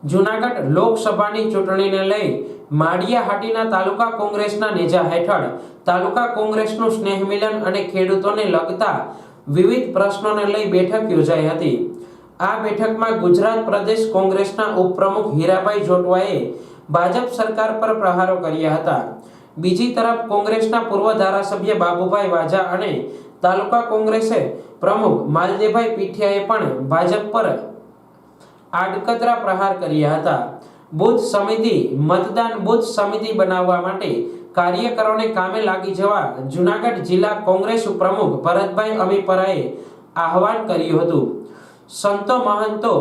જૂનાગઢ લોકસભાની ચૂંટણીને લઈ માળિયાહાટીના તાલુકા કોંગ્રેસના નેજા હેઠળ તાલુકા કોંગ્રેસનું સ્નેહ મિલન અને ખેડૂતોને લગતા વિવિધ પ્રશ્નોને લઈ બેઠક યોજાઈ હતી। આ બેઠકમાં ગુજરાત પ્રદેશ કોંગ્રેસના ઉપપ્રમુખ હીરાભાઈ જોટવાએ ભાજપ સરકાર પર પ્રહારો કર્યા હતા। બીજી તરફ કોંગ્રેસના પૂર્વ ધારાસભ્ય બાબુભાઈ વાજા અને તાલુકા કોંગ્રેસે પ્રમુખ માલદેવભાઈ પીઠિયાએ પણ ભાજપ પર આડકતરા પ્રહાર કર્યા હતા। બુથ સમિતિ મતદાન બુથ સમિતિ બનાવવા માટે કાર્યકરોને કામે લાગી જવા જૂનાગઢ જિલ્લા કોંગ્રેસ પ્રમુખ ભરતભાઈ અમીપરાએ આહવાન કર્યું હતું। સંતો મહંતો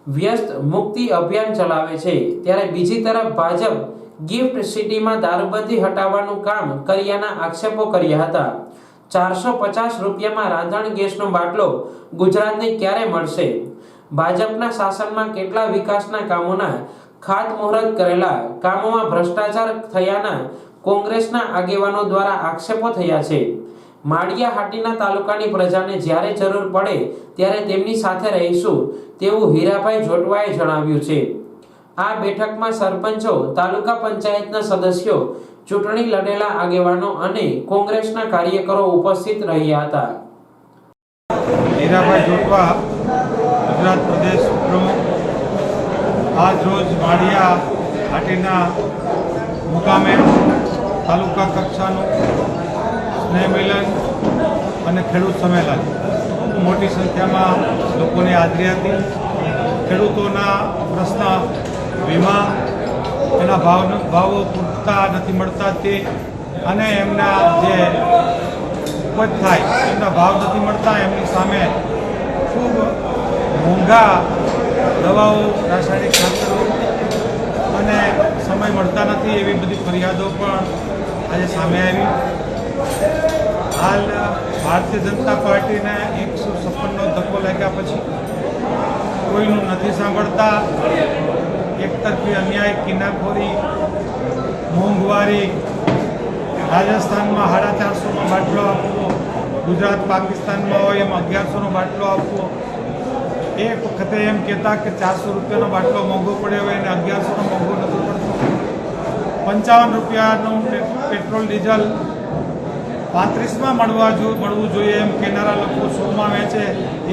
વ્યસ્ત મુક્તિ અભિયાન ચલાવે છે, ત્યારે બીજી તરફ ભાજપ ગિફ્ટ સિટીમાં દારૂબંધી હટાવવાનું કામ કર્યાના આક્ષેપો કર્યા હતા। 450 રૂપિયામાં રાંધણ ગેસનો બાટલો ગુજરાતને ક્યારે મળશે? ભાજપના શાસનમાં કેટલા વિકાસના કામોના ખાતમુહૂર્ત કરેલા, કામોમાં ભ્રષ્ટાચાર થયાના કોંગ્રેસના આગેવાનો દ્વારા આક્ષેપો થયા છે। માળિયાહાટીના તાલુકાની પ્રજાને જ્યારે જરૂર પડે ત્યારે તેમની સાથે રહીશું તેવું હીરાભાઈ જોટવાએ જણાવ્યું છે। આ બેઠકમાં સરપંચો, તાલુકા પંચાયતના સદસ્યો, ચૂંટણી લડેલા આગેવાનો અને કોંગ્રેસના કાર્યકરો ઉપસ્થિત રહ્યા હતા। હીરાભાઈ જોટવા, ગુજરાત પ્રદેશ પ્રમુખ, આજ રોજ માળિયાહાટીના મુકામે તાલુકા કક્ષાનું સ્નેહ મિલન અને ખેડૂત સંમેલન મોટી સંખ્યામાં લોકોની હાજરી હતી। ખેડૂતોના પ્રશ્ન, વીમા, એના ભાવો પૂરતા નથી મળતા તે અને એમના જે ઉપજ થાય એમના ભાવ નથી મળતા, એમની સામે ખૂબ મોંઘા દવાઓ, રાસાયણિક ખાતરો અને સમય મળતા નથી, એવી બધી ફરિયાદો પણ આજે સામે આવી। હાલ ભારતીય જનતા પાર્ટીને 156નો ધક્કો લાગ્યા પછી કોઈનું નથી સાંભળતા। એકતરફી અન્યાય, કિનાખોરી, મોંઘવારી, રાજસ્થાનમાં 450નો બાટલો આપવો, ગુજરાત પાકિસ્તાનમાં હોય એમ 1100નો બાટલો આપવો। એક વખતે એમ કહેતા કે 400 રૂપિયાનો બાટલો મોંઘો પડ્યો હોય અને 1100નો મોંઘો નથી પડતો। 55 રૂપિયાનું પેટ્રોલ ડીઝલ 35માં મળવું જોઈએ એમ કહેનારા લોકો 100માં વેચે,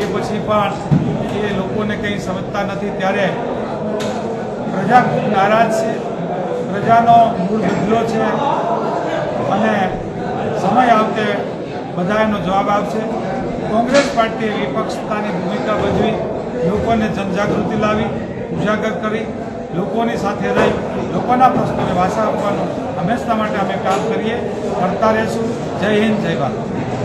એ પછી પણ એ લોકોને કંઈ સમજતા નથી। ત્યારે પ્રજા ખૂબ નારાજ છે, પ્રજાનો મૂળ બદલો છે અને સમય આવતે બધા એનો જવાબ આવશે। કોંગ્રેસ પાર્ટીએ વિપક્ષતાની ભૂમિકા ભજવી, લોકોને જનજાગૃતિ લાવી, ઉજાગર કરી, લોકોની સાથે રહી, લોકોના પ્રશ્નોને વાચા આપવાનું હંમેશા માટે અમે કામ કરતા રહીશું। જય હિન્દ, જય ભારત।